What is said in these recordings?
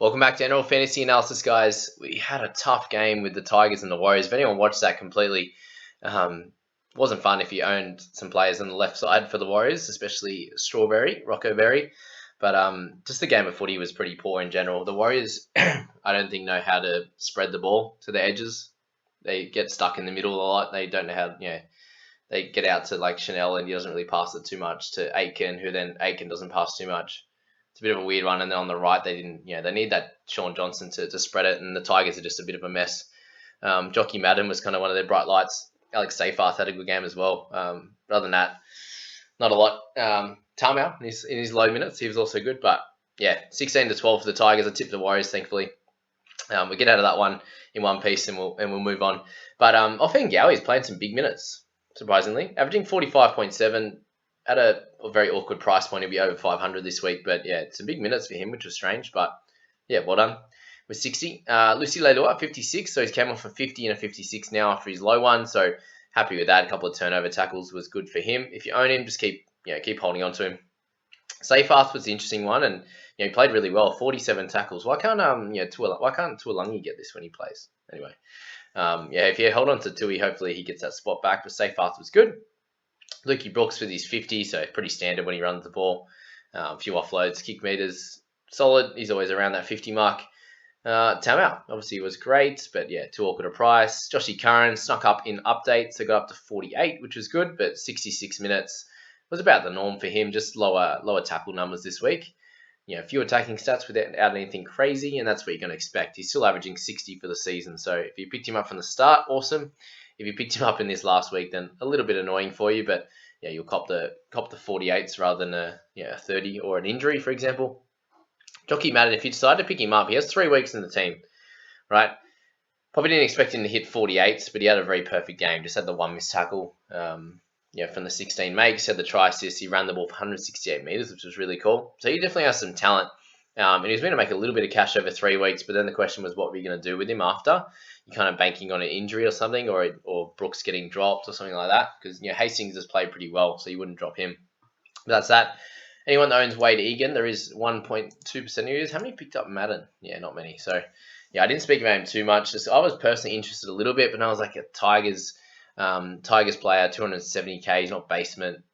Welcome back to NRL Fantasy Analysis, guys. We had a tough game with the Tigers and the Warriors. If anyone watched that completely, wasn't fun if you owned some players on the left side for the Warriors, especially Rocco Berry. But just the game of footy was pretty poor in general. The Warriors, I don't think know how to spread the ball to the edges. They get stuck in the middle a lot. They don't know how, they get out to like Chanel and he doesn't really pass it too much to Aiken, who then Aiken doesn't pass too much. It's a bit of a weird one. And then on the right, they didn't, they need that Sean Johnson to spread it. And the Tigers are just a bit of a mess. Jockey Madden was kind of one of their bright lights. Alex Seyfarth had a good game as well. But other than that, not a lot. Tamau in his low minutes, he was also good. But yeah, 16-12 for the Tigers. I tipped the Warriors, thankfully. We get out of that one in one piece and we'll move on. But Offhang Gowie's playing some big minutes, surprisingly. Averaging 45.7 at a very awkward price point. He'll be over 500 this week. But yeah, some big minutes for him, which was strange. But yeah, well done. With 60. Lucy Leilua at 56. So he's came off a 50 and a 56 now after his low one. So happy with that. A couple of turnover tackles was good for him. If you own him, just keep holding on to him. Seyfarth was the interesting one, and he played really well. 47 tackles. Why can't Tuolangi get this when he plays? Anyway, if you hold on to Tui, hopefully he gets that spot back. But Seyfarth was good. Lukey Brooks with his 50, so pretty standard when he runs the ball. A few offloads, kick meters, solid. He's always around that 50 mark. Tamau obviously was great, but yeah, too awkward a price. Joshy Curran snuck up in updates, so got up to 48, which was good, but 66 minutes was about the norm for him. Just lower tackle numbers this week. A few attacking stats without anything crazy, and that's what you're going to expect. He's still averaging 60 for the season, so if you picked him up from the start, awesome. If you picked him up in this last week, then a little bit annoying for you, but yeah, you'll cop the 48s rather than a 30 or an injury, for example. Jockey Madden, if you decide to pick him up, he has 3 weeks in the team, right? Probably didn't expect him to hit 48s, but he had a very perfect game. Just had the one missed tackle. From the 16 makes, had the try assist. He ran the ball for 168 meters, which was really cool. So he definitely has some talent. And he was going to make a little bit of cash over 3 weeks, but then the question was, what were you going to do with him after? You're kind of banking on an injury or something, or Brooks getting dropped or something like that, because Hastings has played pretty well, so you wouldn't drop him. But that's that. Anyone that owns Wade Egan, there is 1.2% of users. How many picked up Madden? Yeah, not many. So yeah, I didn't speak about him too much. I was personally interested a little bit, but I was like a Tigers player, 270k. He's not basement.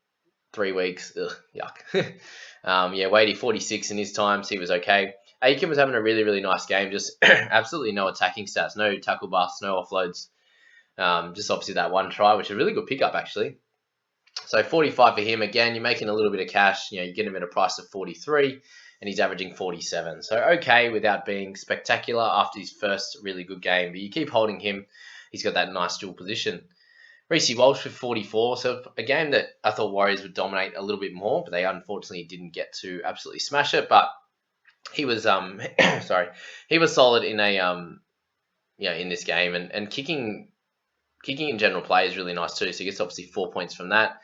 3 weeks. Ugh, yuck. Wadey 46 in his times. He was okay. Aiken was having a really, really nice game. Just absolutely no attacking stats, no tackle busts, no offloads. Just obviously that one try, which is a really good pickup actually. So 45 for him. Again, you're making a little bit of cash. You get him at a price of 43, and he's averaging 47. So okay without being spectacular after his first really good game. But you keep holding him. He's got that nice dual position. Reece Walsh with 44. So a game that I thought Warriors would dominate a little bit more, but they unfortunately didn't get to absolutely smash it. But he was he was solid in in this game, and kicking in general play is really nice too. So he gets obviously 4 points from that.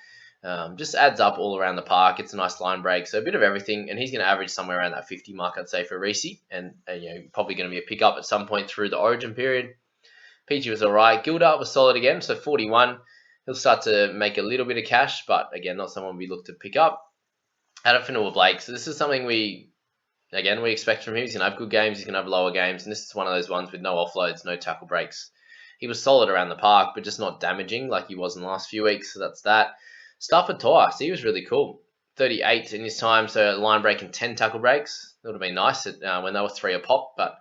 Just adds up all around the park. It's a nice line break, so a bit of everything, and he's going to average somewhere around that 50 mark, I'd say, for Reece, and probably going to be a pickup at some point through the Origin period. PG was all right. Gildart was solid again, so 41. He'll start to make a little bit of cash, but again, not someone we look to pick up. Adam Fanua-Blake. So this is something we expect from him. He's going to have good games. He's going to have lower games, and this is one of those ones with no offloads, no tackle breaks. He was solid around the park, but just not damaging like he was in the last few weeks, so that's that. Stafford Toa, so he was really cool. 38 in his time, so line break and 10 tackle breaks. That would have been nice when they were 3 a pop, but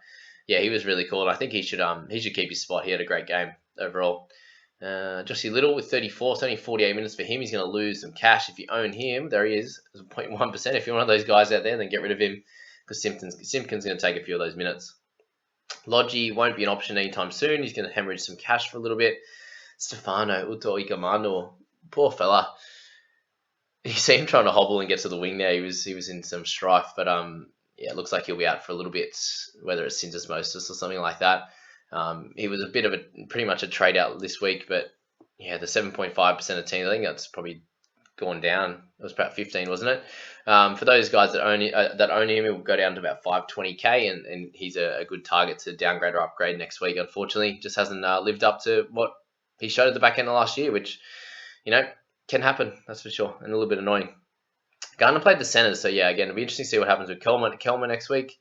yeah, he was really cool, and I think he should keep his spot. He had a great game overall. Joshy Little with 34. It's only 48 minutes for him. He's going to lose some cash if you own him. There he is. There's 0.1%. If you're one of those guys out there, then get rid of him because Simpkins going to take a few of those minutes. Logie won't be an option anytime soon. He's going to hemorrhage some cash for a little bit. Stefano Utoikamano, poor fella. You see him trying to hobble and get to the wing there. He was in some strife, but it looks like he'll be out for a little bit, whether it's syndesmosis or something like that. He was pretty much a trade out this week, but yeah, the 7.5% of teams, I think that's probably gone down. It was about 15, wasn't it? For those guys that own him, it will go down to about 520k, and he's a good target to downgrade or upgrade next week. Unfortunately, just hasn't lived up to what he showed at the back end of last year, which can happen, that's for sure, and a little bit annoying. Garner played the centers, so yeah, again, it'll be interesting to see what happens with Kelman next week.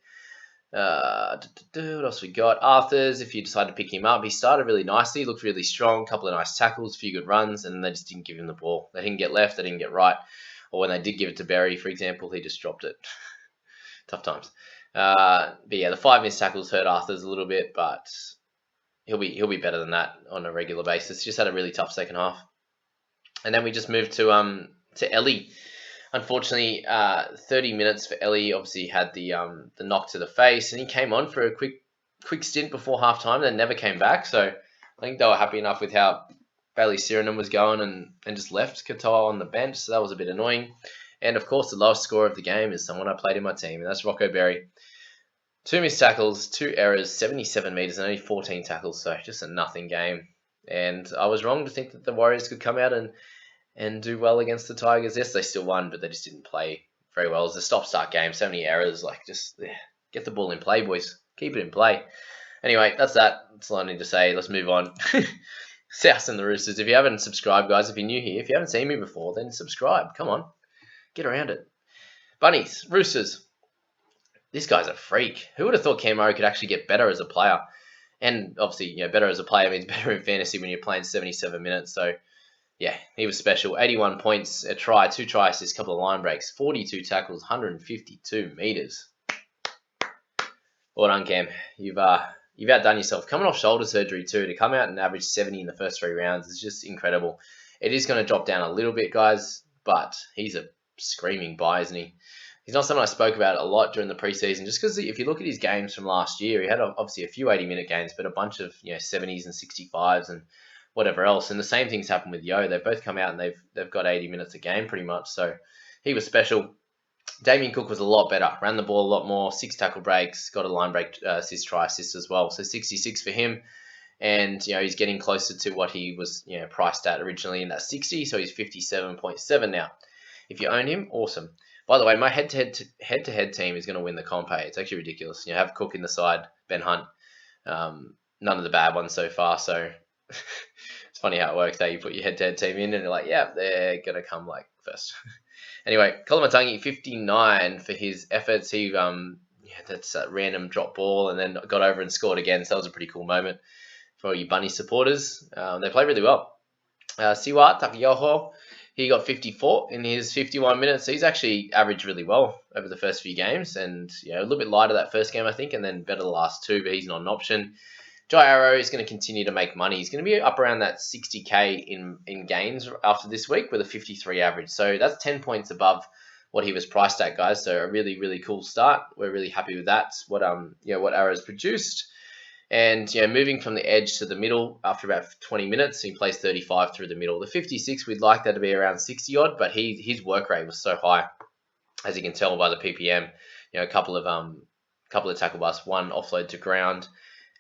What else we got? Arthur's, if you decide to pick him up, he started really nicely, looked really strong, couple of nice tackles, a few good runs, and they just didn't give him the ball. They didn't get left, they didn't get right. Or when they did give it to Berry, for example, he just dropped it. Tough times. But yeah, the 5 missed tackles hurt Arthur's a little bit, but he'll be better than that on a regular basis. Just had a really tough second half. And then we just moved to Ellie. Unfortunately, 30 minutes for Ellie. Obviously, had the knock to the face, and he came on for a quick stint before half time, then never came back. So I think they were happy enough with how Bailey Sirenan was going and just left Katoa on the bench. So that was a bit annoying. And of course, the lowest scorer of the game is someone I played in my team, and that's Rocco Berry. 2 missed tackles, 2 errors, 77 metres, and only 14 tackles. So just a nothing game. And I was wrong to think that the Warriors could come out and do well against the Tigers. Yes, they still won, but they just didn't play very well. It was a stop-start game, so many errors. Just get the ball in play, boys. Keep it in play. Anyway, that's that. That's all I need to say. Let's move on. South and the Roosters. If you haven't subscribed, guys, if you're new here, if you haven't seen me before, then subscribe. Come on. Get around it. Bunnies. Roosters. This guy's a freak. Who would have thought Cam Murray could actually get better as a player? And obviously, better as a player means better in fantasy when you're playing 77 minutes. So, yeah, he was special. 81 points, a try, 2 try assists, couple of line breaks, 42 tackles, 152 metres. Well done, Cam. You've outdone yourself. Coming off shoulder surgery too, to come out and average 70 in the first 3 rounds is just incredible. It is going to drop down a little bit, guys, but he's a screaming buy, isn't he? He's not someone I spoke about a lot during the preseason, just because if you look at his games from last year, he had obviously a few 80-minute games, but a bunch of 70s and 65s and whatever else. And the same thing's happened with Yo. They've both come out and they've got 80 minutes a game pretty much. So he was special. Damien Cook was a lot better. Ran the ball a lot more. 6 tackle breaks. Got a line break assist, try assist as well. So 66 for him. And he's getting closer to what he was priced at originally in that 60. So he's 57.7 now. If you own him, awesome. By the way, my head-to-head team is going to win the comp. It's actually ridiculous. You have Cook in the side, Ben Hunt. None of the bad ones so far. So it's funny how it works. You put your head-to-head team in, and you're like, yeah, they're going to come first. Anyway, Kolomatangi, 59 for his efforts. He that's a random drop ball, and then got over and scored again. So that was a pretty cool moment for all you Bunny supporters. They played really well. Siwa Takayoho. He got 54 in his 51 minutes. So he's actually averaged really well over the first few games. And a little bit lighter that first game, I think, and then better the last 2, but he's not an option. Jai Arrow is going to continue to make money. He's going to be up around that 60K in gains after this week with a 53 average. So that's 10 points above what he was priced at, guys. So a really, really cool start. We're really happy with that, what Arrow's produced. And moving from the edge to the middle after about 20 minutes, he plays 35 through the middle. The 56, we'd like that to be around 60 odd, but his work rate was so high, as you can tell by the PPM. A couple of tackle busts, 1 offload to ground,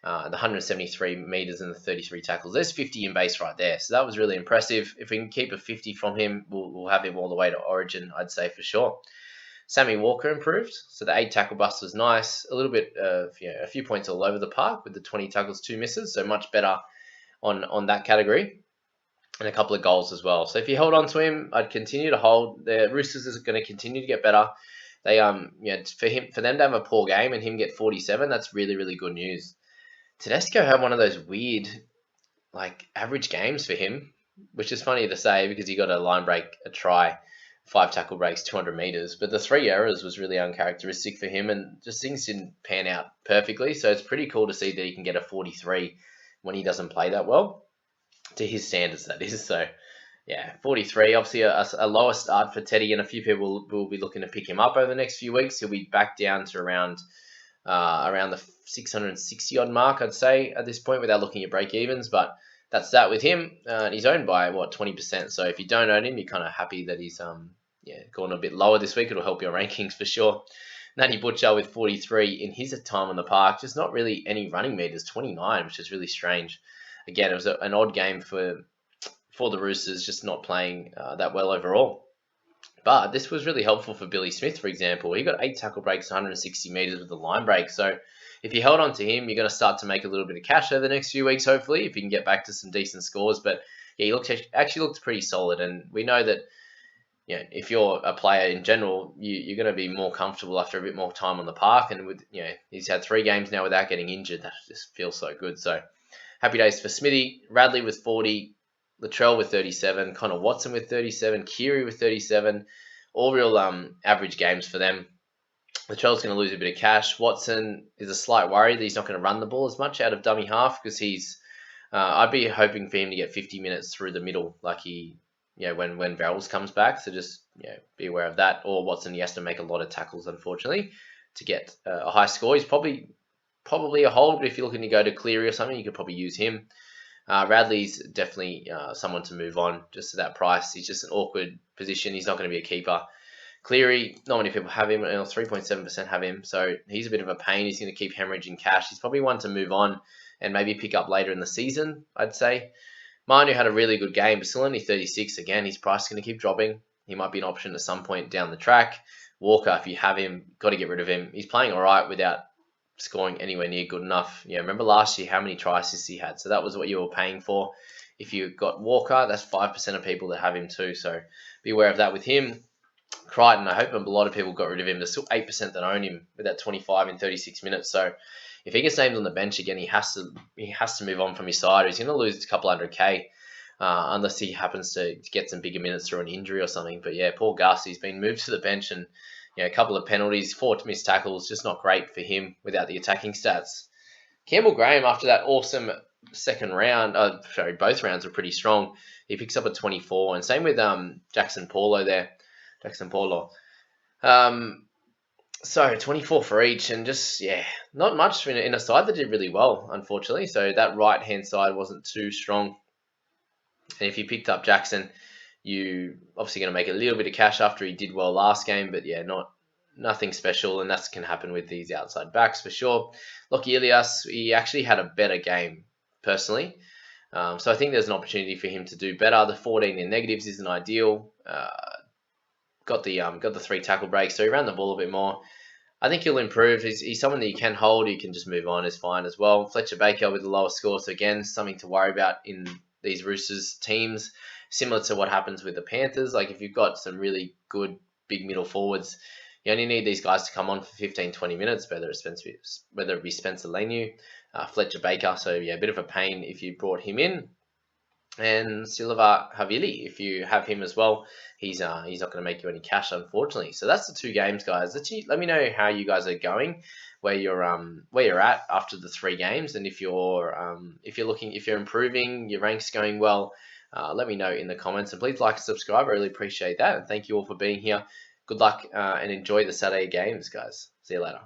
the 173 meters and the 33 tackles. There's 50 in base right there, so that was really impressive. If we can keep a 50 from him, we'll have him all the way to Origin, I'd say for sure. Sammy Walker improved, so the 8 tackle bust was nice. A little bit of a few points all over the park with the 20 tackles, 2 misses, so much better on that category, and a couple of goals as well. So if you hold on to him, I'd continue to hold. The Roosters is going to continue to get better. They for them to have a poor game and him get 47, that's really, really good news. Tedesco had one of those weird average games for him, which is funny to say because he got a line break, a try, 5 tackle breaks, 200 meters, but the 3 errors was really uncharacteristic for him, and just things didn't pan out perfectly. So it's pretty cool to see that he can get a 43 when he doesn't play that well, to his standards, that is. So yeah, 43, obviously a lower start for Teddy, and a few people will be looking to pick him up over the next few weeks. He'll be back down to around the 660 odd mark, I'd say, at this point, without looking at break evens. But that's that with him. He's owned by 20%. So if you don't own him, you're kind of happy that he's gone a bit lower this week. It'll help your rankings for sure. Nani Butcher with 43 in his time on the park. Just not really any running meters, 29, which is really strange. Again, it was an odd game for the Roosters, just not playing that well overall. But this was really helpful for Billy Smith, for example. He got 8 tackle breaks, 160 meters with a line break. So if you held on to him, you're going to start to make a little bit of cash over the next few weeks, hopefully, if you can get back to some decent scores. But yeah, he actually looked pretty solid. And we know that if you're a player in general, you're going to be more comfortable after a bit more time on the park. And with he's had 3 games now without getting injured. That just feels so good. So happy days for Smithy. Radley with 40, Latrell with 37, Connor Watson with 37, Keary with 37. All real average games for them. Latrell's going to lose a bit of cash. Watson is a slight worry that he's not going to run the ball as much out of dummy half because he's. I'd be hoping for him to get 50 minutes through the middle, like he, when Verrills comes back. So just be aware of that. Or Watson, he has to make a lot of tackles, unfortunately, to get a high score. He's probably a hold, but if you're looking to go to Cleary or something, you could probably use him. Radley's definitely someone to move on just to that price. He's just an awkward position. He's not going to be a keeper. Cleary, not many people have him. 3.7% have him, so he's a bit of a pain. He's going to keep hemorrhaging cash. He's probably one to move on and maybe pick up later in the season, I'd say. Manu had a really good game, but still only 36. Again, his price is going to keep dropping. He might be an option at some point down the track. Walker, if you have him, got to get rid of him. He's playing all right without scoring anywhere near good enough. Remember last year how many try assists he had? So that was what you were paying for. If you got Walker, that's 5% of people that have him too. So be aware of that with him. Crichton, I hope a lot of people got rid of him. There's still 8% that own him with that 25 in 36 minutes. So if he gets named on the bench again, he has to move on from his side. He's going to lose a couple $100K unless he happens to get some bigger minutes through an injury or something. But yeah, poor Gus, he's been moved to the bench and a couple of penalties, 4 missed tackles, just not great for him without the attacking stats. Campbell Graham, after that awesome second round, both rounds were pretty strong. He picks up a 24, and same with Jackson Paulo there. So 24 for each, and just, not much in a side that did really well, unfortunately. So that right-hand side wasn't too strong. And if you picked up Jackson, you obviously going to make a little bit of cash after he did well last game, but nothing special, and that can happen with these outside backs for sure. Lockie Ilias, he actually had a better game, personally. So I think there's an opportunity for him to do better. The 14 in negatives isn't ideal. Got the 3 tackle breaks, so he ran the ball a bit more. I think he'll improve. He's someone that you can hold. You can just move on is fine as well. Fletcher Baker with the lowest score, so again, something to worry about in these Roosters teams, similar to what happens with the Panthers. Like if you've got some really good big middle forwards, you only need these guys to come on for 15, 20 minutes, whether it be Spencer Leniu, Fletcher Baker. So a bit of a pain if you brought him in. And Silva Havili, if you have him as well, he's not going to make you any cash, unfortunately. So that's the 2 games, guys. Let me know how you guys are going, where you're at after the 3 games, and if you're improving, your rank's going well. Let me know in the comments, and please like and subscribe. I really appreciate that, and thank you all for being here. Good luck and enjoy the Saturday games, guys. See you later.